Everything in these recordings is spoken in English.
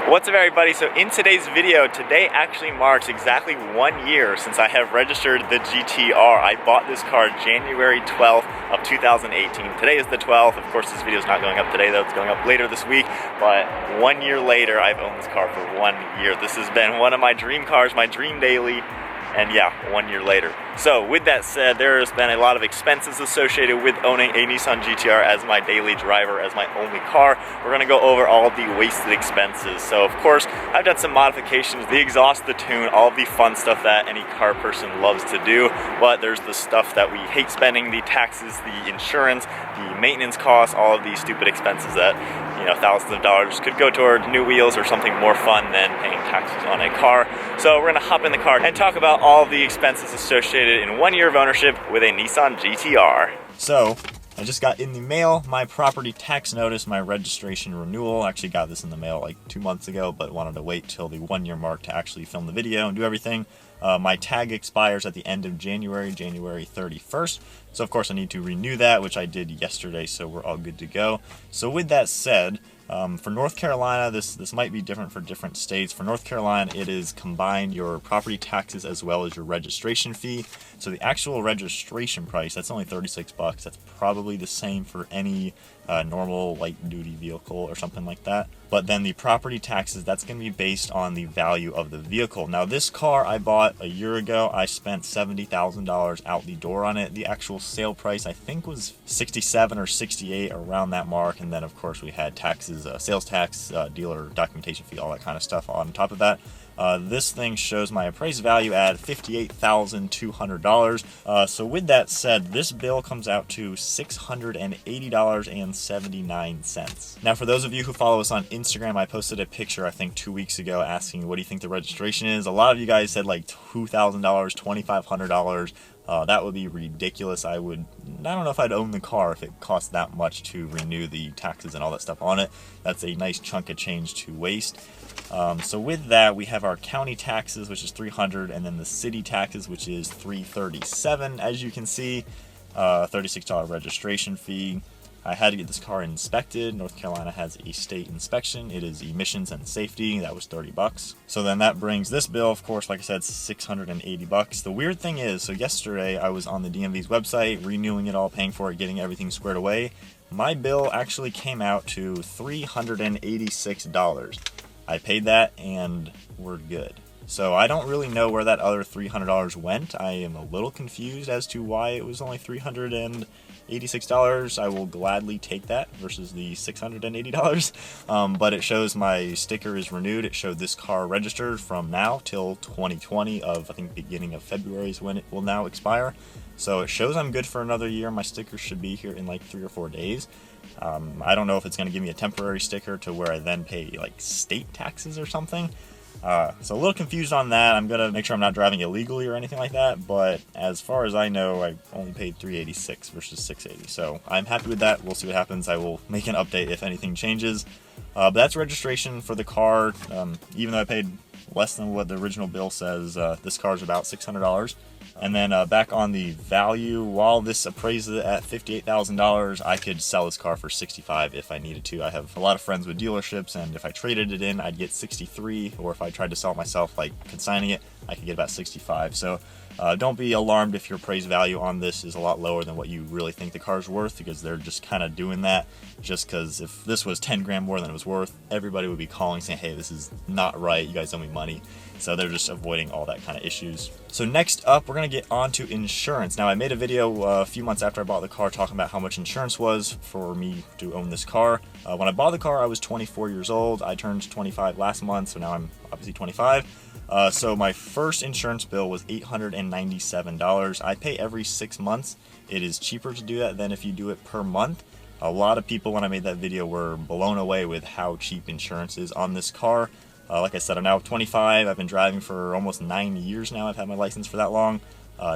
What's up everybody? So in today's video, today actually marks exactly 1 year since I have registered the GT-R. I bought this car January 12th of 2018. Today is the 12th. Of course this video is not going up today though, it's going up later this week. But 1 year later, I've owned this car for 1 year. This has been one of my dream cars, my dream daily. And yeah, 1 year later. So with that said, there's been a lot of expenses associated with owning a Nissan GT-R as my daily driver, as my only car. We're gonna go over all the wasted expenses. So of course, I've done some modifications, the exhaust, the tune, all of the fun stuff that any car person loves to do. But there's the stuff that we hate spending, the taxes, the insurance, the maintenance costs, all of these stupid expenses that, you know, thousands of dollars could go toward new wheels or something more fun than paying taxes on a car. So we're gonna hop in the car and talk about all of the expenses associated in 1 year of ownership with a Nissan GT-R. So I just got in the mail my property tax notice, my registration renewal. I actually got this in the mail like 2 months ago, but wanted to wait till the 1 year mark to actually film the video and do everything. My tag expires at the end of January 31st. So of course I need to renew that, which I did yesterday, so we're all good to go. So with that said, for North Carolina, this might be different for different states. For North Carolina, it is combined your property taxes as well as your registration fee. So the actual registration price, that's only 36 bucks. That's probably the same for any normal light duty vehicle or something like that. But then the property taxes, that's going to be based on the value of the vehicle. Now this car I bought a year ago. I spent $70,000 out the door on it. The actual sale price I think was 67 or 68, around that mark. And then of course we had taxes, sales tax, dealer documentation fee, all that kind of stuff on top of that. This thing shows my appraised value at $58,200. So with that said, this bill comes out to $680.79. Now for those of you who follow us on Instagram, I posted a picture I think 2 weeks ago asking what do you think the registration is. A lot of you guys said like $2,000, $2,500. That would be ridiculous. I don't know if I'd own the car if it cost that much to renew the taxes and all that stuff on it. That's a nice chunk of change to waste. So with that, we have our county taxes, which is $300, and then the city taxes, which is $337. As you can see, $36 registration fee. I had to get this car inspected. North Carolina has a state inspection. It is emissions and safety. That was 30 bucks. So then that brings this bill, of course, like I said, 680 bucks. The weird thing is, so yesterday I was on the DMV's website, renewing it all, paying for it, getting everything squared away. My bill actually came out to $386. I paid that and we're good. So I don't really know where that other $300 went. I am a little confused as to why it was only $386. I will gladly take that versus the $680. But it shows my sticker is renewed. It showed this car registered from now till 2020 of, I think, beginning of February is when it will now expire. So it shows I'm good for another year. My sticker should be here in like 3 or 4 days. I don't know if it's going to give me a temporary sticker to where I then pay like state taxes or something. So a little confused on that. I'm going to make sure I'm not driving illegally or anything like that. But as far as I know, I only paid $386 versus $680. So I'm happy with that. We'll see what happens. I will make an update if anything changes. But that's registration for the car. Even though I paid less than what the original bill says, this car is about $600. And then back on the value, while this appraises at $58,000, I could sell this car for $65 if I needed to. I have a lot of friends with dealerships, and if I traded it in, I'd get $63, or if I tried to sell it myself, like consigning it, I could get about $65. So don't be alarmed if your appraised value on this is a lot lower than what you really think the car's worth, because they're just kind of doing that just because if this was 10 grand more than it was worth, everybody would be calling saying, hey, this is not right, you guys owe me money. So they're just avoiding all that kind of issues. So next up, we're going to get on to insurance. Now I made a video a few months after I bought the car talking about how much insurance was for me to own this car. When I bought the car, I was 24 years old. I turned 25 last month, so now I'm obviously 25. So my first insurance bill was $897. I pay every 6 months. It is cheaper to do that than if you do it per month. A lot of people, when I made that video, were blown away with how cheap insurance is on this car. Like I said, I'm now 25. I've been driving for almost 9 years now. I've had my license for that long.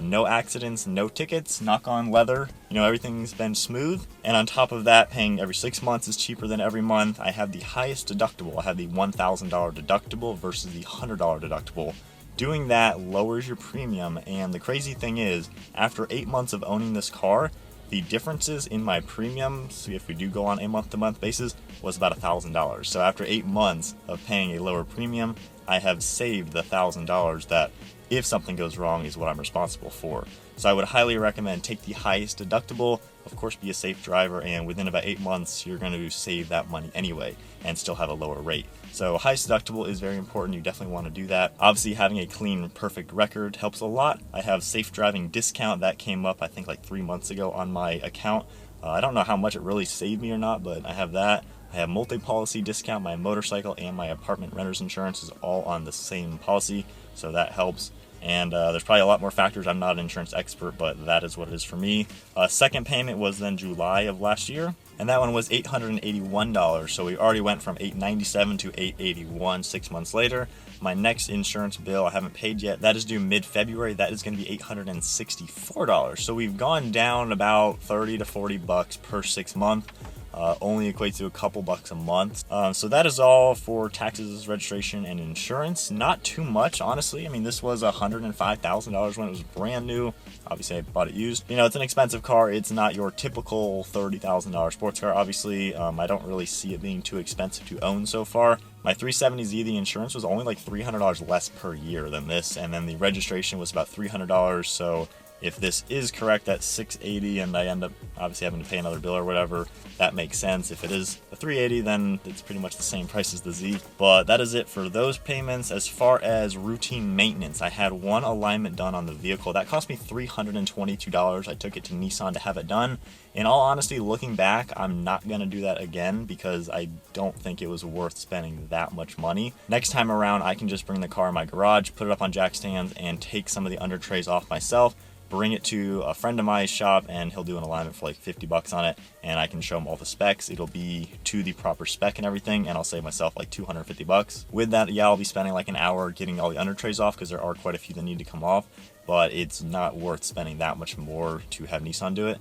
No accidents, no tickets, knock on leather. You know, everything's been smooth. And on top of that, paying every 6 months is cheaper than every month. I have the highest deductible. I have the $1,000 deductible versus the $100 deductible. Doing that lowers your premium. And the crazy thing is, after 8 months of owning this car, The differences in my premiums, if we do go on a month-to-month basis, was about $1,000. So after 8 months of paying a lower premium, I have saved the $1,000 that, if something goes wrong, is what I'm responsible for. So I would highly recommend take the highest deductible. Of course, be a safe driver, and within about 8 months, you're going to save that money anyway and still have a lower rate. So highest deductible is very important. You definitely want to do that. Obviously, having a clean, perfect record helps a lot. I have safe driving discount that came up, I think, like 3 months ago on my account. I don't know how much it really saved me or not, but I have that. I have multi-policy discount. My motorcycle and my apartment renter's insurance is all on the same policy, so that helps. And there's probably a lot more factors. I'm not an insurance expert, but that is what it is for me. Second payment was then July of last year, and that one was $881. So we already went from $897 to $881 6 months later. My next insurance bill I haven't paid yet. That is due mid-February. That is going to be $864. So we've gone down about 30 to 40 bucks per 6 months. Only equates to a couple bucks a month. So that is all for taxes, registration, and insurance. Not too much, honestly. I mean, this was $105,000 when it was brand new. Obviously, I bought it used. You know, it's an expensive car. It's not your typical $30,000 sports car, obviously. I don't really see it being too expensive to own so far. My 370Z, the insurance was only like $300 less per year than this, and then the registration was about $300, so if this is correct at $680 and I end up obviously having to pay another bill or whatever, that makes sense. If it is a $380, then it's pretty much the same price as the Z. But that is it for those payments. As far as routine maintenance, I had one alignment done on the vehicle. That cost me $322. I took it to Nissan to have it done. In all honesty, looking back, I'm not going to do that again because I don't think it was worth spending that much money. Next time around, I can just bring the car in my garage, put it up on jack stands, and take some of the under trays off myself, bring it to a friend of my shop, and he'll do an alignment for like 50 bucks on it, and I can show him all the specs. It'll be to the proper spec and everything, and I'll save myself like 250 bucks. With that, yeah, I'll be spending like an hour getting all the under trays off because there are quite a few that need to come off, but it's not worth spending that much more to have Nissan do it.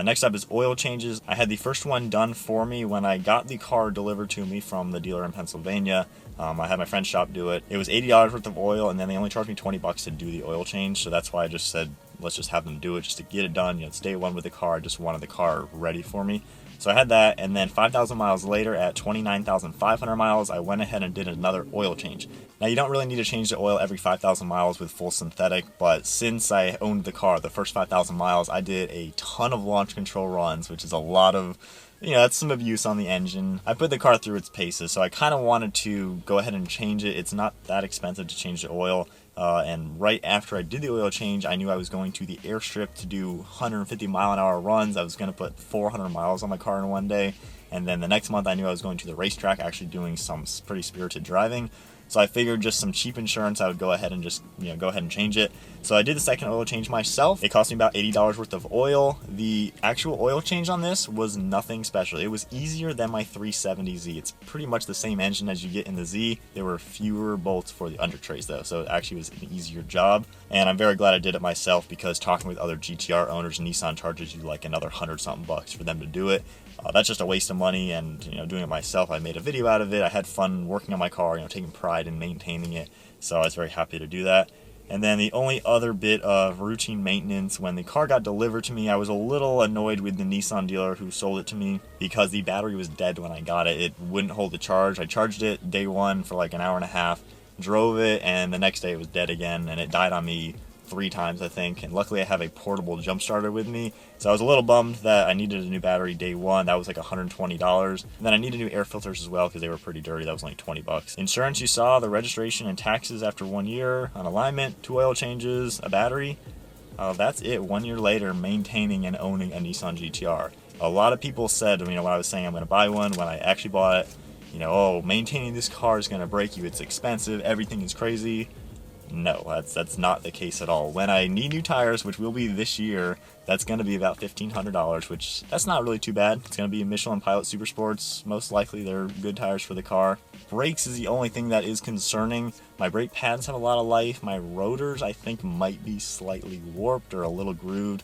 Next up is oil changes. I had the first one done for me when I got the car delivered to me from the dealer in Pennsylvania. I had my friend's shop do it. It was $80 worth of oil, and then they only charged me 20 bucks to do the oil change, so that's why I just said, let's just have them do it just to get it done. You know, it's day one with the car. I just wanted the car ready for me. So I had that, and then 5,000 miles later at 29,500 miles, I went ahead and did another oil change. Now, you don't really need to change the oil every 5,000 miles with full synthetic, but since I owned the car, the first 5,000 miles, I did a ton of launch control runs, which is a lot of, you know, that's some abuse on the engine. I put the car through its paces, so I kind of wanted to go ahead and change it. It's not that expensive to change the oil. And right after I did the oil change, I knew I was going to the airstrip to do 150 mile an hour runs. I was going to put 400 miles on my car in one day. And then the next month I knew I was going to the racetrack, actually doing some pretty spirited driving. So I figured just some cheap insurance, I would go ahead and just, go ahead and change it. So I did the second oil change myself. It cost me about $80 worth of oil. The actual oil change on this was nothing special. It was easier than my 370Z. It's pretty much the same engine as you get in the Z. There were fewer bolts for the under trays though, so it actually was an easier job. And I'm very glad I did it myself because talking with other GT-R owners, Nissan charges you like another 100-something bucks for them to do it. That's just a waste of money, and doing it myself, I made a video out of it. I had fun working on my car, taking pride in maintaining it, so I was very happy to do that. And then the only other bit of routine maintenance, when the car got delivered to me, I was a little annoyed with the Nissan dealer who sold it to me because the battery was dead when I got it. It wouldn't hold the charge. I charged it day one for like an hour and a half, drove it, and the next day it was dead again, and it died on me 3 times, I think, and luckily I have a portable jump starter with me, so I was a little bummed that I needed a new battery day one. That was like $120, and then I needed new air filters as well because they were pretty dirty. That was like 20 bucks. Insurance, you saw the registration and taxes after 1 year, an alignment, 2 oil changes, a battery. That's it. 1 year later, maintaining and owning a Nissan GT-R. A lot of people said, when I was saying I'm going to buy one, when I actually bought it, oh, maintaining this car is going to break you. It's expensive. Everything is crazy. No, that's not the case at all. When I need new tires, which will be this year, that's going to be about $1,500, which that's not really too bad. It's going to be Michelin Pilot Super Sports. Most likely they're good tires for the car. Brakes is the only thing that is concerning. My brake pads have a lot of life. My rotors, I think, might be slightly warped or a little grooved,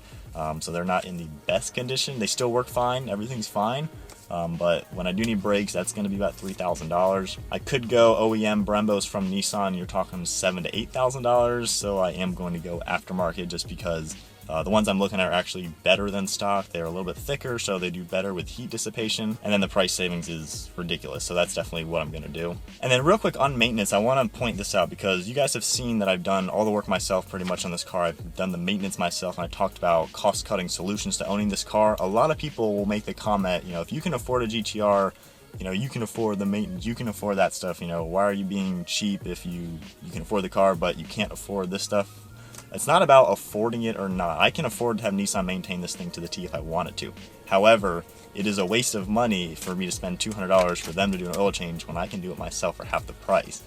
so they're not in the best condition. They still work fine. Everything's fine. But when I do need brakes, that's going to be about $3,000. I could go OEM Brembos from Nissan. You're talking $7,000 to $8,000. So I am going to go aftermarket just because The ones I'm looking at are actually better than stock. They're a little bit thicker, so they do better with heat dissipation. And then the price savings is ridiculous, so that's definitely what I'm gonna do. And then real quick on maintenance, I wanna point this out because you guys have seen that I've done all the work myself pretty much on this car. I've done the maintenance myself, and I talked about cost-cutting solutions to owning this car. A lot of people will make the comment, if you can afford a GT-R, you can afford the maintenance, you can afford that stuff, why are you being cheap if you can afford the car, but you can't afford this stuff? It's not about affording it or not. I can afford to have Nissan maintain this thing to the T if I wanted to. However, it is a waste of money for me to spend $200 for them to do an oil change when I can do it myself for half the price.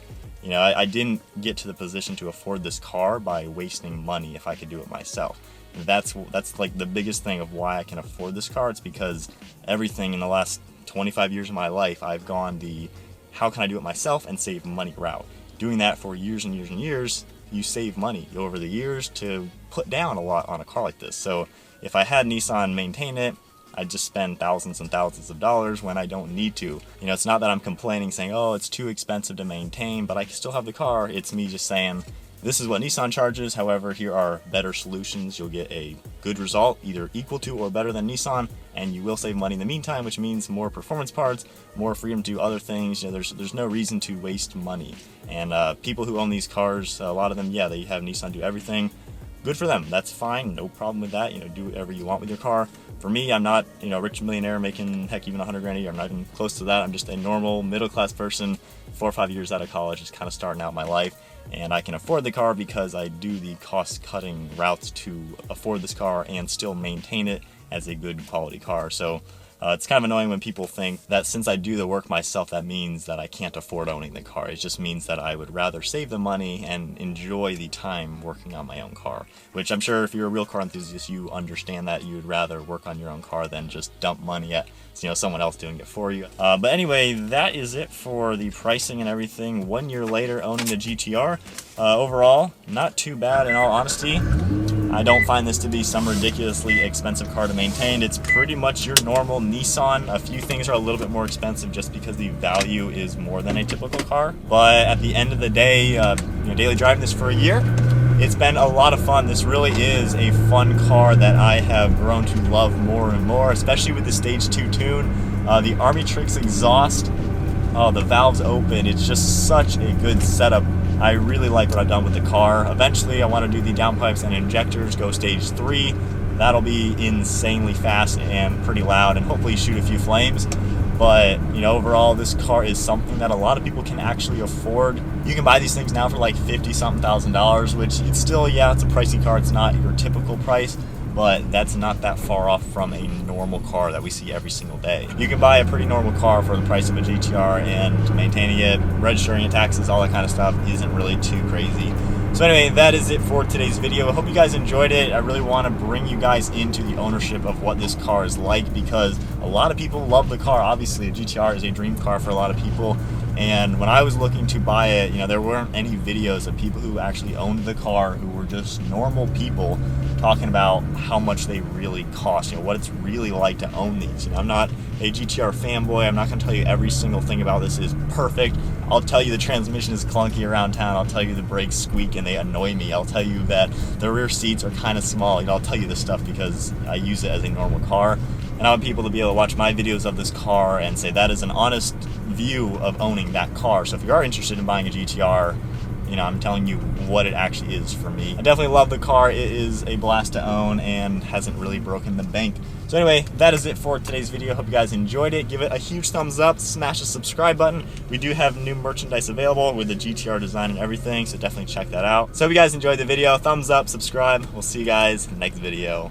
I didn't get to the position to afford this car by wasting money if I could do it myself. That's like the biggest thing of why I can afford this car. It's because everything in the last 25 years of my life, I've gone the how can I do it myself and save money route. Doing that for years and years and years, you save money over the years to put down a lot on a car like this. So if I had Nissan maintain it, I'd just spend thousands and thousands of dollars when I don't need to. It's not that I'm complaining saying, oh, it's too expensive to maintain, but I can still have the car. It's me just saying, this is what Nissan charges, however, here are better solutions. You'll get a good result, either equal to or better than Nissan, and you will save money in the meantime, which means more performance parts, more freedom to do other things. There's no reason to waste money. And people who own these cars, a lot of them, yeah, they have Nissan do everything. Good for them. That's fine. No problem with that. Do whatever you want with your car. For me, I'm not, a rich millionaire making heck even 100 grand a year. I'm not even close to that. I'm just a normal middle-class person, 4 or 5 years out of college, just kind of starting out my life. And I can afford the car because I do the cost-cutting routes to afford this car and still maintain it as a good quality car. So it's kind of annoying when people think that since I do the work myself, that means that I can't afford owning the car. It just means that I would rather save the money and enjoy the time working on my own car, which I'm sure if you're a real car enthusiast, you understand that you would rather work on your own car than just dump money at someone else doing it for you. But anyway, that is it for the pricing and everything. 1 year later owning the GT-R. Overall, not too bad in all honesty. I don't find this to be some ridiculously expensive car to maintain. It's pretty much your normal Nissan. A few things are a little bit more expensive just because the value is more than a typical car. But at the end of the day, daily driving this for a year, it's been a lot of fun. This really is a fun car that I have grown to love more and more, especially with the Stage 2 tune. The Army Tricks exhaust, the valves open. It's just such a good setup. I really like what I've done with the car. Eventually, I want to do the downpipes and injectors, go Stage 3. That'll be insanely fast and pretty loud and hopefully shoot a few flames. But, overall, this car is something that a lot of people can actually afford. You can buy these things now for like $50-something thousand, which it's still, yeah, it's a pricey car. It's not your typical price, but that's not that far off from a normal car that we see every single day. You can buy a pretty normal car for the price of a GT-R, and maintaining it, registering it, taxes, all that kind of stuff isn't really too crazy. So anyway, that is it for today's video. I hope you guys enjoyed it. I really want to bring you guys into the ownership of what this car is like, because a lot of people love the car. Obviously, a GT-R is a dream car for a lot of people. And when I was looking to buy it, there weren't any videos of people who actually owned the car, who were just normal people talking about how much they really cost, what it's really like to own these. I'm not a GT-R fanboy. I'm not going to tell you every single thing about this is perfect. I'll tell you the transmission is clunky around town. I'll tell you the brakes squeak and they annoy me. I'll tell you that the rear seats are kind of small. I'll tell you this stuff because I use it as a normal car. And I want people to be able to watch my videos of this car and say that is an honest view of owning that car. So if you are interested in buying a GT-R, I'm telling you what it actually is for me. I definitely love the car. It is a blast to own and hasn't really broken the bank. So anyway, that is it for today's video. Hope you guys enjoyed it. Give it a huge thumbs up, smash the subscribe button. We do have new merchandise available with the GT-R design and everything, so definitely check that out. So if you guys enjoyed the video, thumbs up, subscribe. We'll see you guys next video.